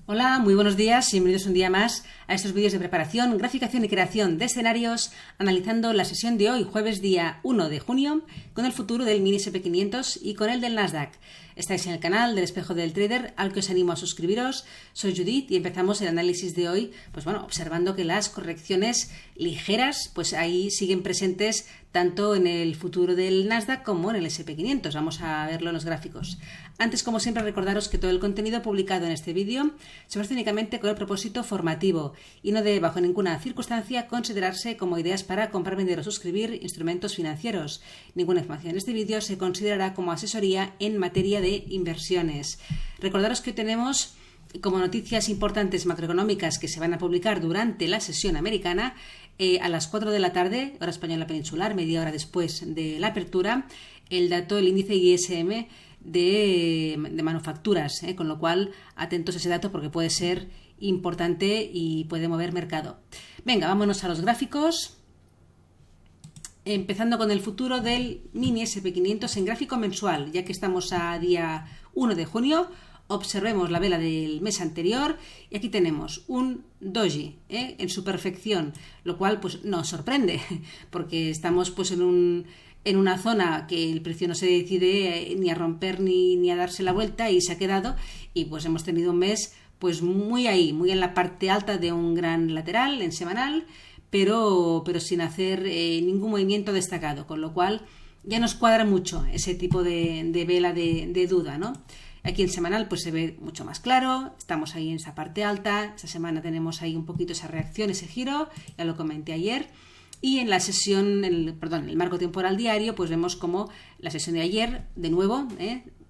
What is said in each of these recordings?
Hola, muy buenos días y bienvenidos un día más a estos vídeos de preparación, graficación y creación de escenarios, analizando la sesión de hoy, jueves día 1 de junio, con el futuro del mini SP500 y con el del Nasdaq. Estáis en el canal del Espejo del Trader, al que os animo a suscribiros. Soy Judith y empezamos el análisis de hoy, observando que las correcciones ligeras, ahí siguen presentes tanto en el futuro del Nasdaq como en el SP500. Vamos a verlo en los gráficos. Antes, como siempre, recordaros que todo el contenido publicado en este vídeo se hace únicamente con el propósito formativo y no debe, bajo ninguna circunstancia, considerarse como ideas para comprar, vender o suscribir instrumentos financieros. Ninguna información en este vídeo se considerará como asesoría en materia de inversiones. Recordaros que tenemos como noticias importantes macroeconómicas que se van a publicar durante la sesión americana a las 4 de la tarde, hora española peninsular, media hora después de la apertura, el índice ISM de manufacturas, con lo cual atentos a ese dato porque puede ser importante y puede mover mercado. Venga, vámonos a los gráficos. Empezando con el futuro del mini SP500 en gráfico mensual, ya que estamos a día 1 de junio. Observemos la vela del mes anterior y aquí tenemos un doji en su perfección, lo cual nos sorprende porque estamos en una zona que el precio no se decide ni a romper ni a darse la vuelta y se ha quedado, y hemos tenido un mes muy en la parte alta de un gran lateral en semanal, pero sin hacer ningún movimiento destacado, con lo cual ya nos cuadra mucho ese tipo de vela de duda, ¿no? Aquí en semanal se ve mucho más claro, estamos ahí en esa parte alta, esta semana tenemos ahí un poquito esa reacción, ese giro, ya lo comenté ayer. Y en la sesión, el marco temporal diario, vemos como la sesión de ayer, de nuevo,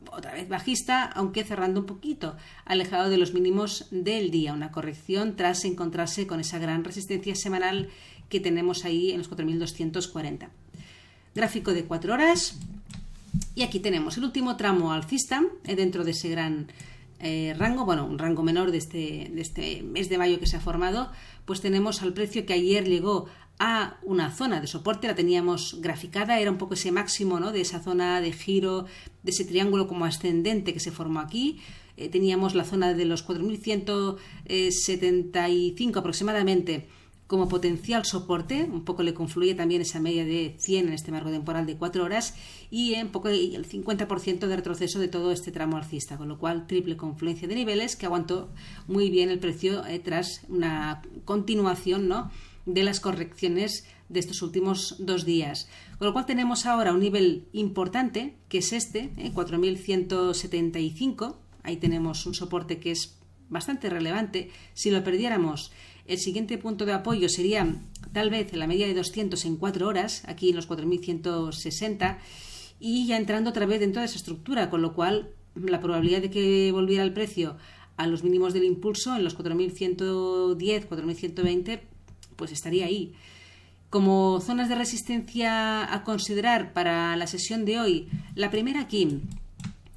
otra vez bajista, aunque cerrando un poquito, alejado de los mínimos del día. Una corrección tras encontrarse con esa gran resistencia semanal que tenemos ahí en los 4.240. Gráfico de 4 horas. Y aquí tenemos el último tramo alcista dentro de ese gran rango, un rango menor de este mes de mayo que se ha formado. Tenemos al precio que ayer llegó a una zona de soporte, la teníamos graficada, era un poco ese máximo, ¿no?, de esa zona de giro, de ese triángulo como ascendente que se formó aquí. Teníamos la zona de los 4.175 aproximadamente como potencial soporte, un poco le confluye también esa media de 100 en este marco temporal de 4 horas y un poco el 50% de retroceso de todo este tramo alcista, con lo cual triple confluencia de niveles que aguantó muy bien el precio tras una continuación, ¿no?, de las correcciones de estos últimos 2 días. Con lo cual tenemos ahora un nivel importante, que es 4.175, ahí tenemos un soporte que es bastante relevante. Si lo perdiéramos, el siguiente punto de apoyo sería tal vez la media de 200 en 4 horas, aquí en los 4.160, y ya entrando otra vez dentro de esa estructura, con lo cual la probabilidad de que volviera el precio a los mínimos del impulso en los 4.110, 4.120, estaría ahí. Como zonas de resistencia a considerar para la sesión de hoy, la primera aquí,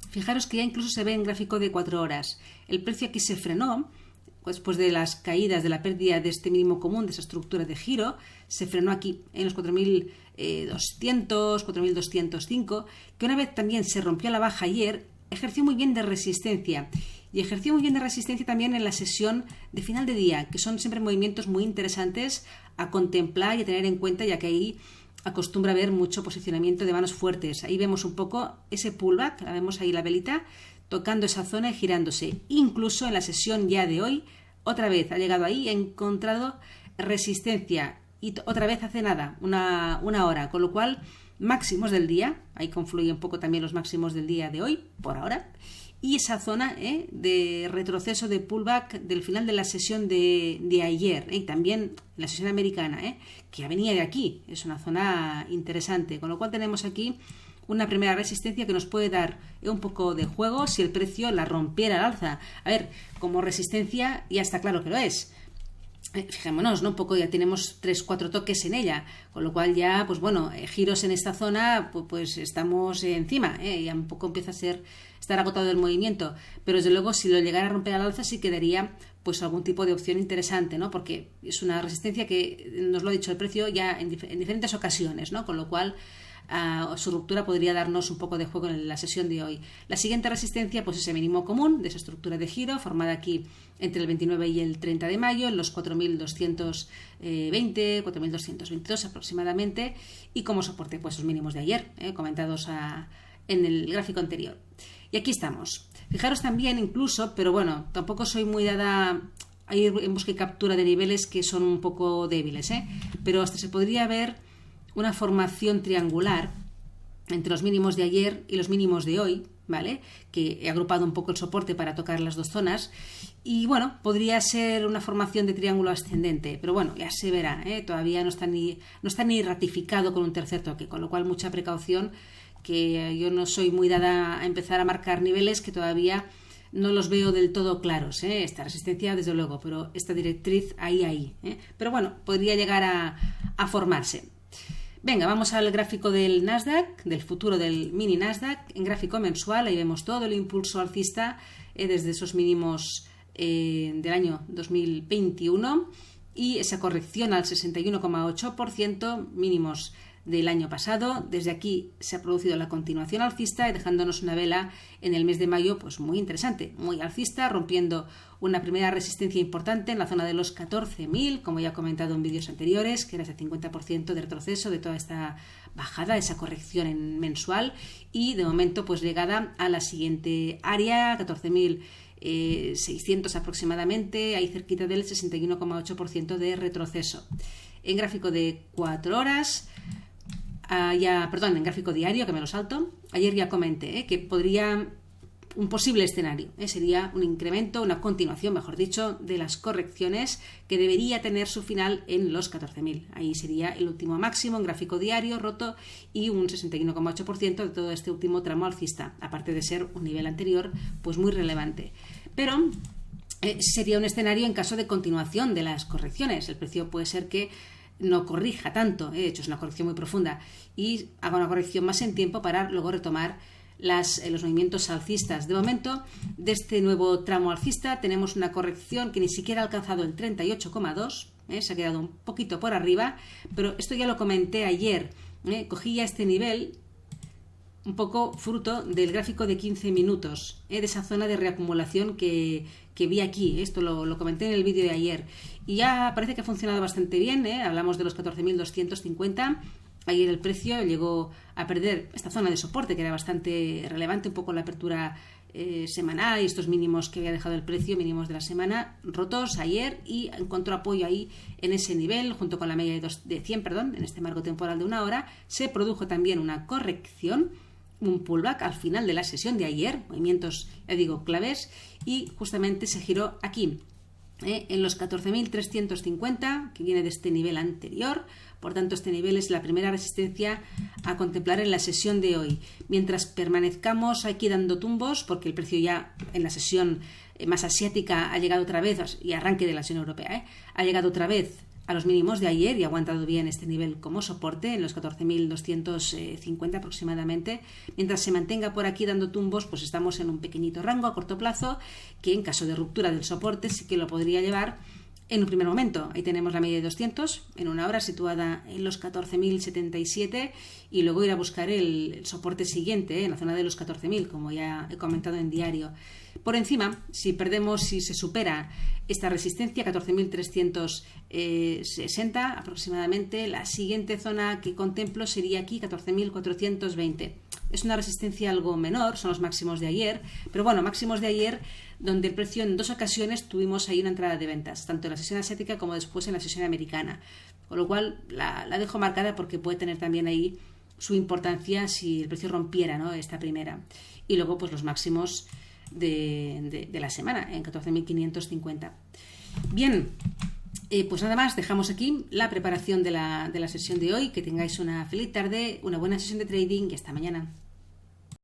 fijaros que ya incluso se ve en gráfico de 4 horas. El precio aquí se frenó después de las caídas, de la pérdida de este mínimo común, de esa estructura de giro, se frenó aquí en los 4.200, 4.205, que una vez también se rompió a la baja ayer, ejerció muy bien de resistencia. Y ejerció muy bien de resistencia también en la sesión de final de día, que son siempre movimientos muy interesantes a contemplar y a tener en cuenta, ya que ahí acostumbra haber mucho posicionamiento de manos fuertes. Ahí vemos un poco ese pullback, la vemos ahí la velita, tocando esa zona y girándose. Incluso en la sesión ya de hoy, otra vez ha llegado ahí, ha encontrado resistencia y otra vez hace nada, una hora, con lo cual máximos del día, ahí confluyen un poco también los máximos del día de hoy, por ahora, y esa zona de retroceso de pullback del final de la sesión de ayer, y también la sesión americana, que venía de aquí, es una zona interesante, con lo cual tenemos aquí una primera resistencia que nos puede dar un poco de juego si el precio la rompiera al alza. A ver, como resistencia ya está claro que lo es. Fijémonos, ¿no? Un poco ya tenemos 3-4 toques en ella, con lo cual ya, giros en esta zona, estamos encima, ya un poco empieza a estar agotado el movimiento, pero desde luego si lo llegara a romper al alza sí quedaría algún tipo de opción interesante, ¿no? Porque es una resistencia que nos lo ha dicho el precio ya en diferentes ocasiones, ¿no? Con lo cual su ruptura podría darnos un poco de juego en la sesión de hoy. La siguiente resistencia, pues ese mínimo común de esa estructura de giro formada aquí entre el 29 y el 30 de mayo, en los 4.220, 4.222 aproximadamente, y como soporte, pues los mínimos de ayer, comentados en el gráfico anterior. Y aquí estamos. Fijaros también incluso, pero bueno, tampoco soy muy dada a ir en busca y captura de niveles que son un poco débiles, pero hasta se podría ver una formación triangular entre los mínimos de ayer y los mínimos de hoy, ¿vale? Que he agrupado un poco el soporte para tocar las dos zonas y bueno, podría ser una formación de triángulo ascendente, pero bueno, ya se verá, todavía no está ni ratificado con un tercer toque, con lo cual mucha precaución, que yo no soy muy dada a empezar a marcar niveles que todavía no los veo del todo claros, esta resistencia desde luego, pero esta directriz ahí, pero bueno, podría llegar a formarse. Venga, vamos al gráfico del Nasdaq, del futuro del mini Nasdaq, en gráfico mensual. Ahí vemos todo el impulso alcista desde esos mínimos del año 2021 y esa corrección al 61,8%, mínimos del año pasado. Desde aquí se ha producido la continuación alcista y dejándonos una vela en el mes de mayo pues muy interesante, muy alcista, rompiendo una primera resistencia importante en la zona de los 14.000, como ya he comentado en vídeos anteriores, que era ese 50% de retroceso de toda esta bajada, esa corrección mensual, y de momento pues llegada a la siguiente área, 14.600 aproximadamente, ahí cerquita del 61,8% de retroceso. En gráfico de 4 horas, en gráfico diario, que me lo salto, ayer ya comenté que podría un posible escenario, sería un incremento, una continuación, mejor dicho, de las correcciones que debería tener su final en los 14.000. Ahí sería el último máximo en gráfico diario roto y un 61,8% de todo este último tramo alcista, aparte de ser un nivel anterior pues muy relevante. Pero sería un escenario en caso de continuación de las correcciones. El precio puede ser que no corrija tanto, de hecho es una corrección muy profunda, y haga una corrección más en tiempo para luego retomar los movimientos alcistas. De momento, de este nuevo tramo alcista tenemos una corrección que ni siquiera ha alcanzado el 38,2, se ha quedado un poquito por arriba, pero esto ya lo comenté ayer, cogí ya este nivel un poco fruto del gráfico de 15 minutos, de esa zona de reacumulación que vi aquí. Esto lo comenté en el vídeo de ayer y ya parece que ha funcionado bastante bien, hablamos de los 14.250. Ayer el precio llegó a perder esta zona de soporte que era bastante relevante, un poco la apertura semanal y estos mínimos que había dejado el precio, mínimos de la semana, rotos ayer, y encontró apoyo ahí en ese nivel junto con la media de 100, en este marco temporal de una hora. Se produjo también una corrección, un pullback al final de la sesión de ayer, movimientos, ya digo, claves, y justamente se giró aquí, en los 14.350, que viene de este nivel anterior. Por tanto, este nivel es la primera resistencia a contemplar en la sesión de hoy. Mientras permanezcamos aquí dando tumbos, porque el precio ya en la sesión más asiática ha llegado otra vez, y arranque de la sesión europea, ha llegado otra vez a los mínimos de ayer y ha aguantado bien este nivel como soporte en los 14.250 aproximadamente. Mientras se mantenga por aquí dando tumbos, pues estamos en un pequeñito rango a corto plazo que en caso de ruptura del soporte sí que lo podría llevar en un primer momento. Ahí tenemos la media de 200 en una hora situada en los 14.077 y luego ir a buscar el soporte siguiente en la zona de los 14.000, como ya he comentado en diario. Por encima, si se supera esta resistencia, 14.360 aproximadamente, la siguiente zona que contemplo sería aquí, 14.420. Es una resistencia algo menor, son los máximos de ayer, pero bueno, máximos de ayer donde el precio en dos ocasiones tuvimos ahí una entrada de ventas, tanto en la sesión asiática como después en la sesión americana. Con lo cual la dejo marcada porque puede tener también ahí su importancia si el precio rompiera, ¿no?, esta primera. Y luego pues los máximos de la semana en 14.550. Bien, pues nada más, dejamos aquí la preparación de la sesión de hoy. Que tengáis una feliz tarde, una buena sesión de trading y hasta mañana.